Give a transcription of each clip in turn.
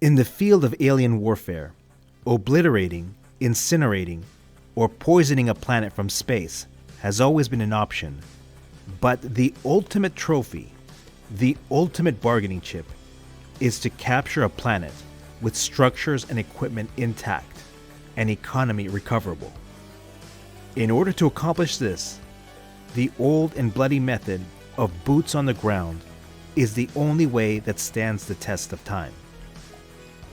In the field of alien warfare, obliterating, incinerating, or poisoning a planet from space has always been an option. But the ultimate trophy, the ultimate bargaining chip, is to capture a planet with structures and equipment intact and economy recoverable. In order to accomplish this, the old and bloody method of boots on the ground is the only way that stands the test of time.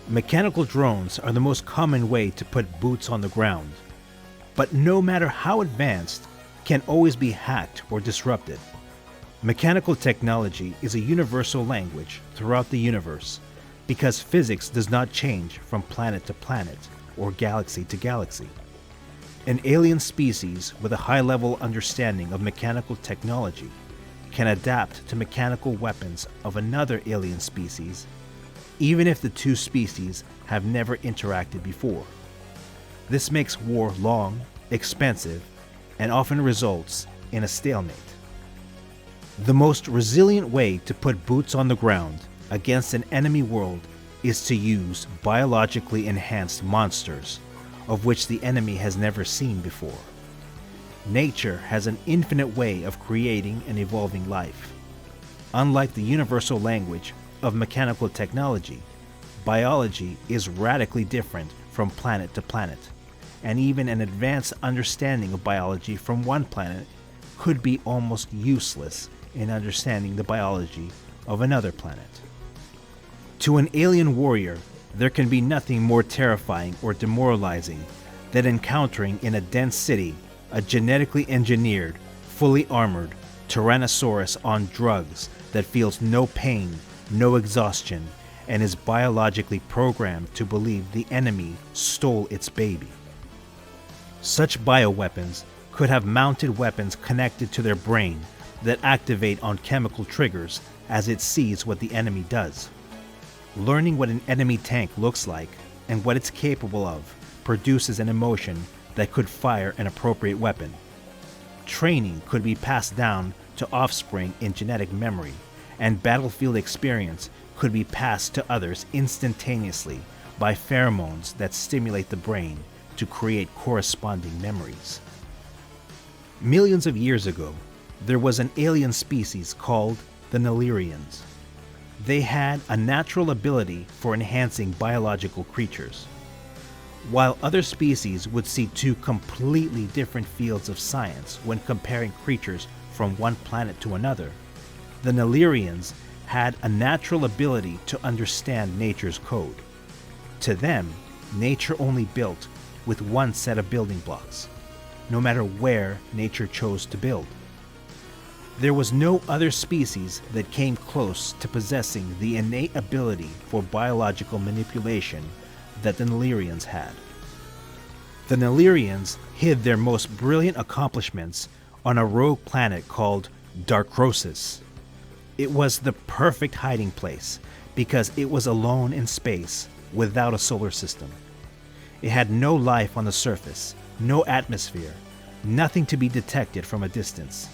Mechanical drones are the most common way to put boots on the ground, but no matter how advanced, can always be hacked or disrupted. Mechanical technology is a universal language throughout the universe because physics does not change from planet to planet or galaxy to galaxy. An alien species with a high-level understanding of mechanical technology can adapt to mechanical weapons of another alien species, even if the two species have never interacted before. This makes war long, expensive, and often results in a stalemate. The most resilient way to put boots on the ground against an enemy world is to use biologically enhanced monsters, of which the enemy has never seen before. Nature has an infinite way of creating and evolving life. Unlike the universal language of mechanical technology, biology is radically different from planet to planet, and even an advanced understanding of biology from one planet could be almost useless in understanding the biology of another planet. To an alien warrior, there can be nothing more terrifying or demoralizing than encountering in a dense city a genetically engineered, fully armored Tyrannosaurus on drugs that feels no pain, no exhaustion, and is biologically programmed to believe the enemy stole its baby. Such bioweapons could have mounted weapons connected to their brain that activate on chemical triggers as it sees what the enemy does. Learning what an enemy tank looks like and what it's capable of produces an emotion that could fire an appropriate weapon. Training could be passed down to offspring in genetic memory, and battlefield experience could be passed to others instantaneously by pheromones that stimulate the brain to create corresponding memories. Millions of years ago, there was an alien species called the Neleerians. They had a natural ability for enhancing biological creatures. While other species would see two completely different fields of science when comparing creatures from one planet to another, the Neleerians had a natural ability to understand nature's code. To them, nature only built with one set of building blocks, no matter where nature chose to build. There was no other species that came close to possessing the innate ability for biological manipulation that the Neleerians had. The Neleerians hid their most brilliant accomplishments on a rogue planet called Darkrosis. It was the perfect hiding place because it was alone in space without a solar system. It had no life on the surface, no atmosphere, nothing to be detected from a distance.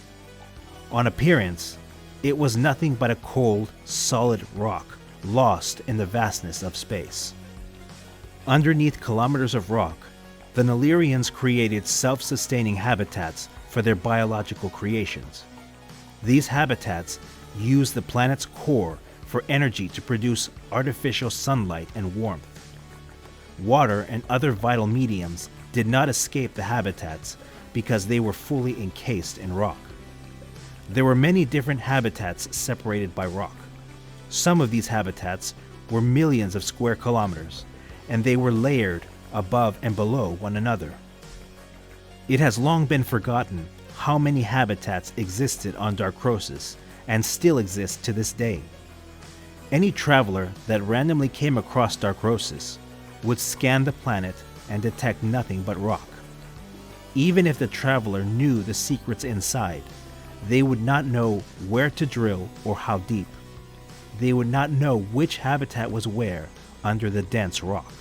On appearance, it was nothing but a cold, solid rock lost in the vastness of space. Underneath kilometers of rock, the Neleerians created self-sustaining habitats for their biological creations. These habitats used the planet's core for energy to produce artificial sunlight and warmth. Water and other vital mediums did not escape the habitats because they were fully encased in rock. There were many different habitats separated by rock. Some of these habitats were millions of square kilometers, and they were layered above and below one another. It has long been forgotten how many habitats existed on Darkrosis and still exist to this day. Any traveler that randomly came across Darkrosis would scan the planet and detect nothing but rock. Even if the traveler knew the secrets inside, they would not know where to drill or how deep. They would not know which habitat was where under the dense rock.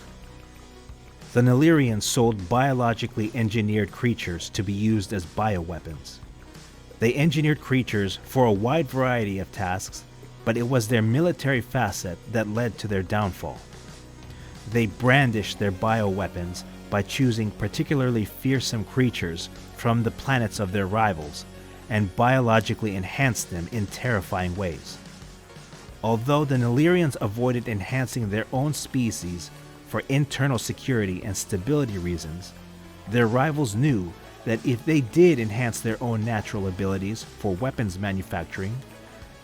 The Neleerians sold biologically engineered creatures to be used as bioweapons. They engineered creatures for a wide variety of tasks, but it was their military facet that led to their downfall. They brandished their bioweapons by choosing particularly fearsome creatures from the planets of their rivals and biologically enhanced them in terrifying ways. Although the Neleerians avoided enhancing their own species for internal security and stability reasons, their rivals knew that if they did enhance their own natural abilities for weapons manufacturing,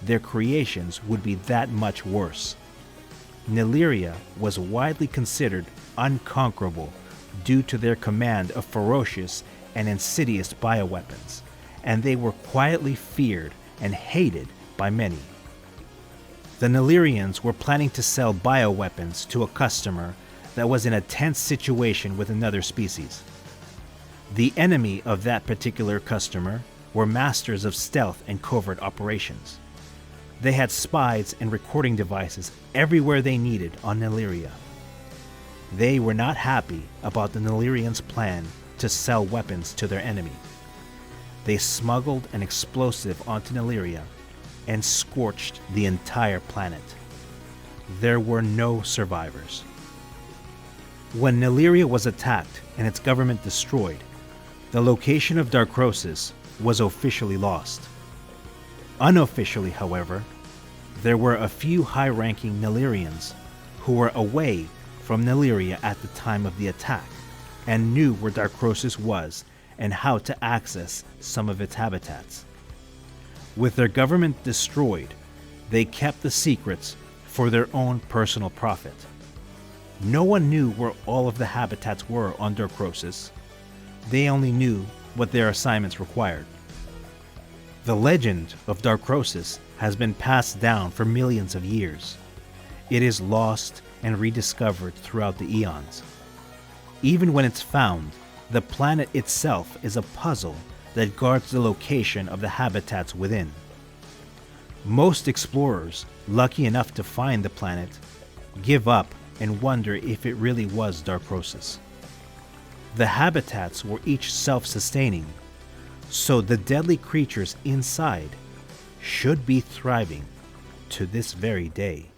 their creations would be that much worse. Neleeria was widely considered unconquerable due to their command of ferocious and insidious bioweapons, and they were quietly feared and hated by many. The Neleerians were planning to sell bioweapons to a customer that was in a tense situation with another species. The enemy of that particular customer were masters of stealth and covert operations. They had spies and recording devices everywhere they needed on Neleeria. They were not happy about the Neleerians' plan to sell weapons to their enemy. They smuggled an explosive onto Neleeria and scorched the entire planet. There were no survivors. When Neleeria was attacked and its government destroyed, the location of Darkrosis was officially lost. Unofficially, however, there were a few high-ranking Neleerians who were away from Neleeria at the time of the attack and knew where Darkrosis was and how to access some of its habitats. With their government destroyed, they kept the secrets for their own personal profit. No one knew where all of the habitats were on Darkrosis. They only knew what their assignments required. The legend of Darkrosis has been passed down for millions of years. It is lost and rediscovered throughout the eons. Even when it's found, the planet itself is a puzzle that guards the location of the habitats within. Most explorers, lucky enough to find the planet, give up and wonder if it really was Darkrosis. The habitats were each self-sustaining, so the deadly creatures inside should be thriving to this very day.